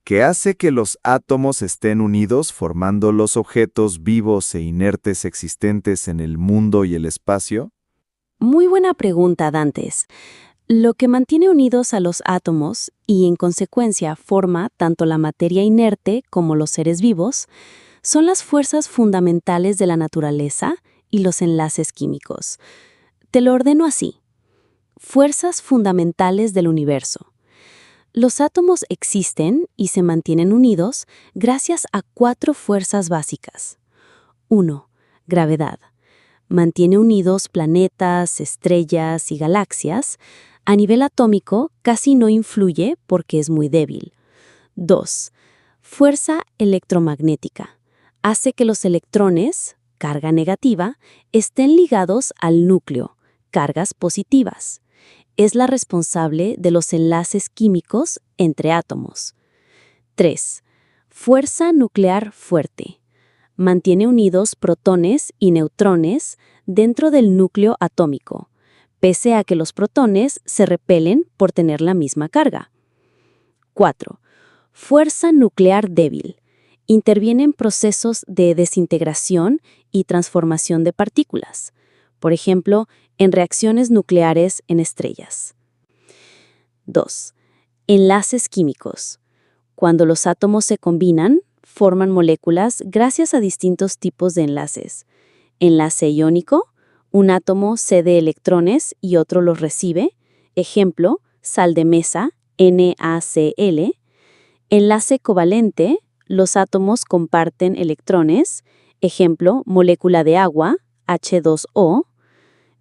¿Qué hace que los átomos estén unidos formando los objetos vivos e inertes existentes en el mundo y el espacio? Muy buena pregunta, Dantes. Lo que mantiene unidos a los átomos y, en consecuencia, forma tanto la materia inerte como los seres vivos, son las fuerzas fundamentales de la naturaleza y los enlaces químicos. Te lo ordeno así. Fuerzas fundamentales del universo. Los átomos existen y se mantienen unidos gracias a 4 fuerzas básicas. 1. Gravedad. Mantiene unidos planetas, estrellas y galaxias. A nivel atómico casi no influye porque es muy débil. 2. Fuerza electromagnética. Hace que los electrones, carga negativa, estén ligados al núcleo, cargas positivas. Es la responsable de los enlaces químicos entre átomos. 3. Fuerza nuclear fuerte. Mantiene unidos protones y neutrones dentro del núcleo atómico, pese a que los protones se repelen por tener la misma carga. 4. Fuerza nuclear débil. Interviene en procesos de desintegración y transformación de partículas, por ejemplo, en reacciones nucleares en estrellas. 2. Enlaces químicos. Cuando los átomos se combinan, forman moléculas gracias a distintos tipos de enlaces. Enlace iónico, un átomo cede electrones y otro los recibe. Ejemplo, sal de mesa, NaCl. Enlace covalente, los átomos comparten electrones. Ejemplo, molécula de agua, H2O.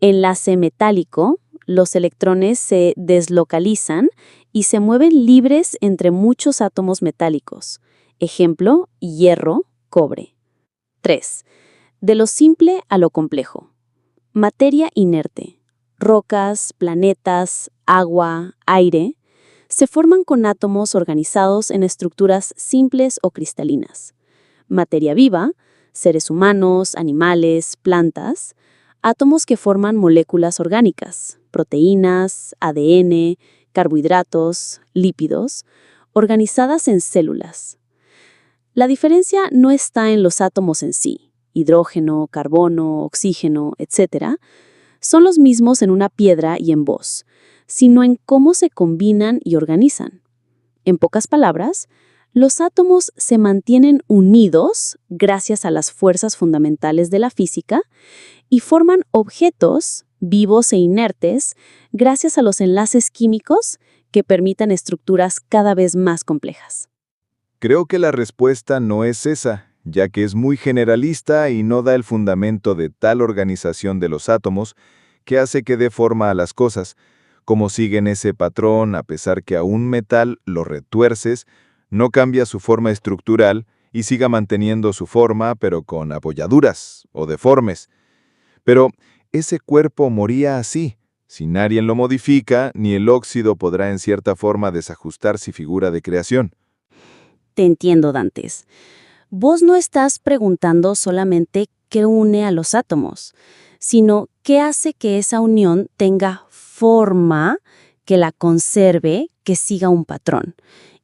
Enlace metálico, los electrones se deslocalizan y se mueven libres entre muchos átomos metálicos. Ejemplo, hierro, cobre. 3. De lo simple a lo complejo. Materia inerte. Rocas, planetas, agua, aire, se forman con átomos organizados en estructuras simples o cristalinas. Materia viva, seres humanos, animales, plantas, átomos que forman moléculas orgánicas, proteínas, ADN, carbohidratos, lípidos, organizadas en células. La diferencia no está en los átomos en sí, hidrógeno, carbono, oxígeno, etc. Son los mismos en una piedra y en vos, sino en cómo se combinan y organizan. En pocas palabras, los átomos se mantienen unidos gracias a las fuerzas fundamentales de la física y forman objetos vivos e inertes gracias a los enlaces químicos que permitan estructuras cada vez más complejas. Creo que la respuesta no es esa, ya que es muy generalista y no da el fundamento de tal organización de los átomos que hace que dé forma a las cosas, como siguen ese patrón a pesar que a un metal lo retuerces, no cambia su forma estructural y siga manteniendo su forma pero con apoyaduras o deformes. Pero ese cuerpo moría así. Si nadie lo modifica, ni el óxido podrá en cierta forma desajustar su figura de creación. Te entiendo, Dantes. Vos no estás preguntando solamente qué une a los átomos, sino qué hace que esa unión tenga forma, que la conserve, que siga un patrón.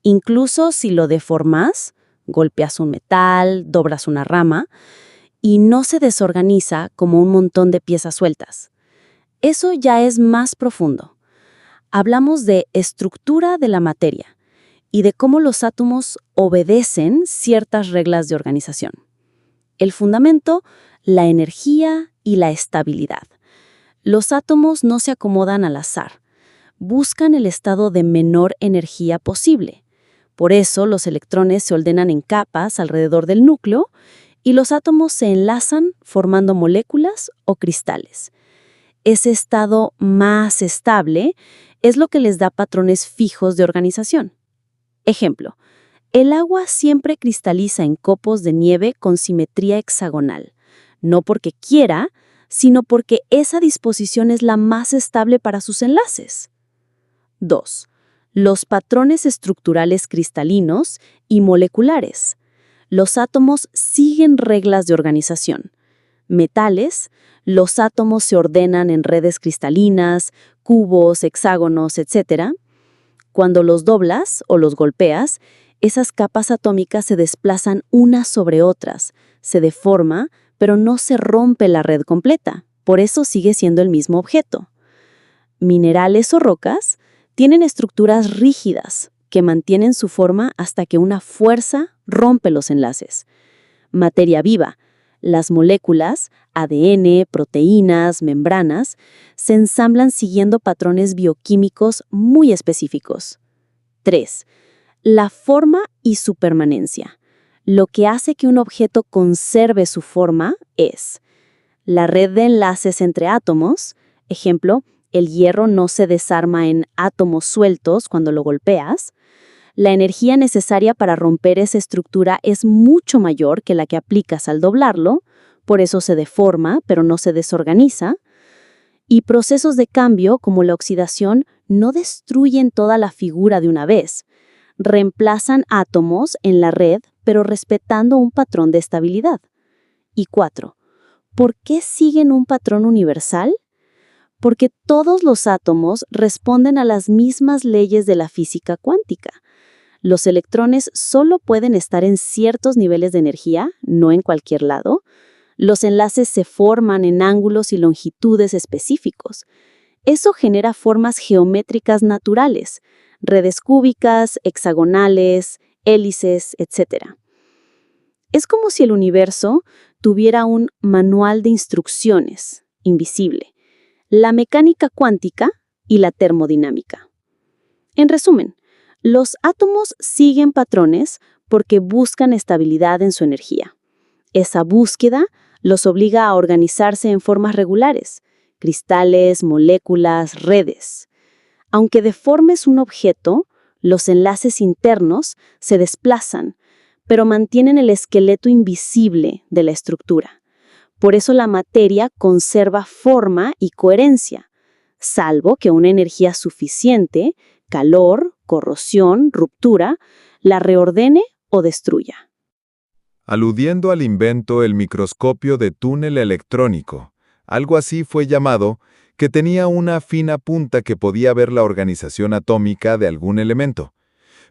Incluso si lo deformas, golpeas un metal, doblas una rama, y no se desorganiza como un montón de piezas sueltas. Eso ya es más profundo. Hablamos de estructura de la materia y de cómo los átomos obedecen ciertas reglas de organización. El fundamento, la energía y la estabilidad. Los átomos no se acomodan al azar. Buscan el estado de menor energía posible. Por eso los electrones se ordenan en capas alrededor del núcleo y los átomos se enlazan formando moléculas o cristales. Ese estado más estable es lo que les da patrones fijos de organización. Ejemplo, el agua siempre cristaliza en copos de nieve con simetría hexagonal, no porque quiera, sino porque esa disposición es la más estable para sus enlaces. 2. Los patrones estructurales cristalinos y moleculares. Los átomos siguen reglas de organización. Metales, los átomos se ordenan en redes cristalinas, cubos, hexágonos, etc. Cuando los doblas o los golpeas, Esas capas atómicas se desplazan unas sobre otras, se deforma, pero no se rompe la red completa. Por eso sigue siendo el mismo objeto. Minerales o rocas tienen estructuras rígidas que mantienen su forma hasta que una fuerza rompe los enlaces. Materia viva, las moléculas, ADN, proteínas, membranas, se ensamblan siguiendo patrones bioquímicos muy específicos. 3. La forma y su permanencia. Lo que hace que un objeto conserve su forma es la red de enlaces entre átomos. Ejemplo, el hierro no se desarma en átomos sueltos cuando lo golpeas. La energía necesaria para romper esa estructura es mucho mayor que la que aplicas al doblarlo, por eso se deforma, pero no se desorganiza. Y procesos de cambio, como la oxidación, no destruyen toda la figura de una vez. Reemplazan átomos en la red, pero respetando un patrón de estabilidad. Y 4. ¿Por qué siguen un patrón universal? Porque todos los átomos responden a las mismas leyes de la física cuántica. Los electrones solo pueden estar en ciertos niveles de energía, no en cualquier lado. Los enlaces se forman en ángulos y longitudes específicos. Eso genera formas geométricas naturales, redes cúbicas, hexagonales, hélices, etc. Es como si el universo tuviera un manual de instrucciones, invisible, la mecánica cuántica y la termodinámica. En resumen, los átomos siguen patrones porque buscan estabilidad en su energía. Esa búsqueda los obliga a organizarse en formas regulares, cristales, moléculas, redes. Aunque deformes un objeto, los enlaces internos se desplazan, pero mantienen el esqueleto invisible de la estructura. Por eso la materia conserva forma y coherencia, salvo que una energía suficiente, calor, corrosión, ruptura, la reordene o destruya. Aludiendo al invento el microscopio de túnel electrónico, algo así fue llamado, que tenía una fina punta que podía ver la organización atómica de algún elemento.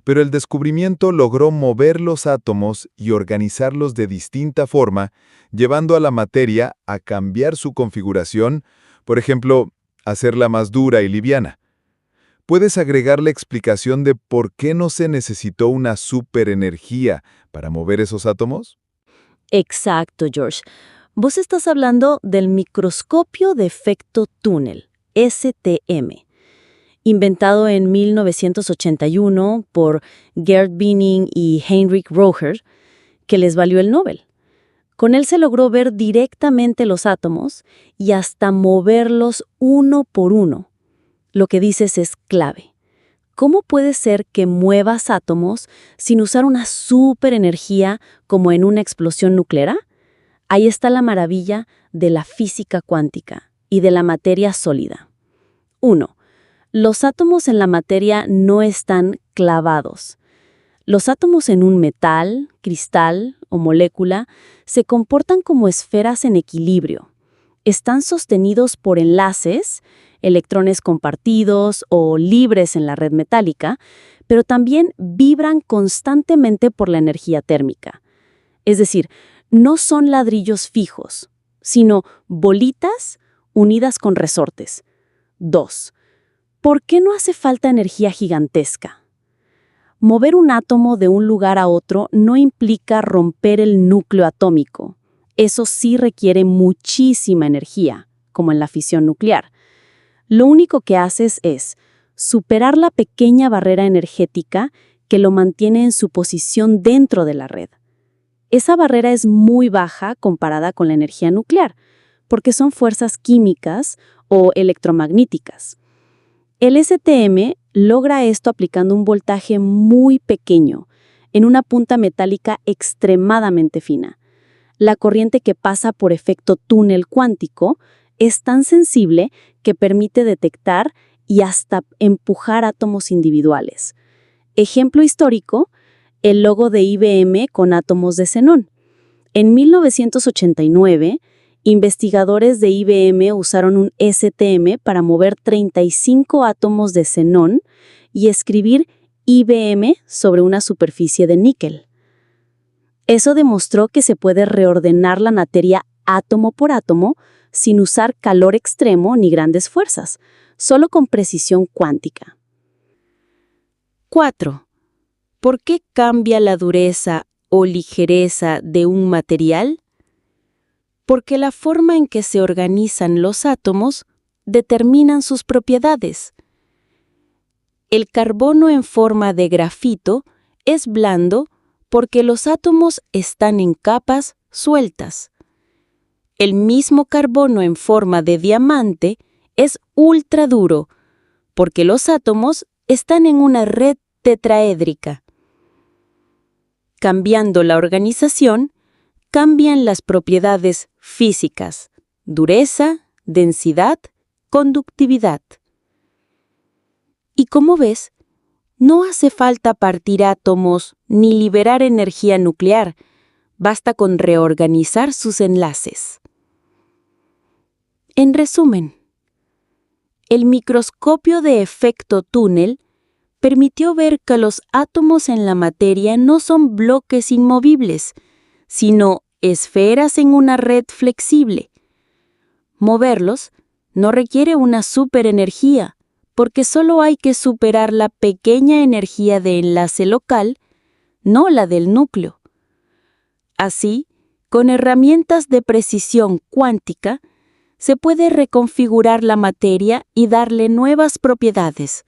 Pero el descubrimiento logró mover los átomos y organizarlos de distinta forma, llevando a la materia a cambiar su configuración, por ejemplo, hacerla más dura y liviana. ¿Puedes agregar la explicación de por qué no se necesitó una superenergía para mover esos átomos? Exacto, George. Vos estás hablando del microscopio de efecto túnel, STM, inventado en 1981 por Gerd Binning y Heinrich Röher, que les valió el Nobel. Con él se logró ver directamente los átomos y hasta moverlos uno por uno. Lo que dices es clave. ¿Cómo puede ser que muevas átomos sin usar una superenergía como en una explosión nuclear? Ahí está la maravilla de la física cuántica y de la materia sólida. 1. Los átomos en la materia no están clavados. Los átomos en un metal, cristal o molécula se comportan como esferas en equilibrio. Están sostenidos por enlaces, electrones compartidos o libres en la red metálica, pero también vibran constantemente por la energía térmica. Es decir, no son ladrillos fijos, sino bolitas unidas con resortes. 2. ¿Por qué no hace falta energía gigantesca? Mover un átomo de un lugar a otro no implica romper el núcleo atómico. Eso sí requiere muchísima energía, como en la fisión nuclear. Lo único que haces es superar la pequeña barrera energética que lo mantiene en su posición dentro de la red. Esa barrera es muy baja comparada con la energía nuclear, porque son fuerzas químicas o electromagnéticas. El STM logra esto aplicando un voltaje muy pequeño, en una punta metálica extremadamente fina. La corriente que pasa por efecto túnel cuántico es tan sensible que permite detectar y hasta empujar átomos individuales. Ejemplo histórico, el logo de IBM con átomos de xenón. En 1989, investigadores de IBM usaron un STM para mover 35 átomos de xenón y escribir IBM sobre una superficie de níquel. Eso demostró que se puede reordenar la materia átomo por átomo sin usar calor extremo ni grandes fuerzas, solo con precisión cuántica. 4. ¿Por qué cambia la dureza o ligereza de un material? Porque la forma en que se organizan los átomos determinan sus propiedades. El carbono en forma de grafito es blando porque los átomos están en capas sueltas. El mismo carbono en forma de diamante es ultra duro porque los átomos están en una red tetraédrica. Cambiando la organización, cambian las propiedades físicas: dureza, densidad, conductividad. Y como ves, no hace falta partir átomos ni liberar energía nuclear, basta con reorganizar sus enlaces. En resumen, el microscopio de efecto túnel permitió ver que los átomos en la materia no son bloques inmovibles, sino esferas en una red flexible. Moverlos no requiere una superenergía, porque solo hay que superar la pequeña energía de enlace local, no la del núcleo. Así, con herramientas de precisión cuántica, se puede reconfigurar la materia y darle nuevas propiedades,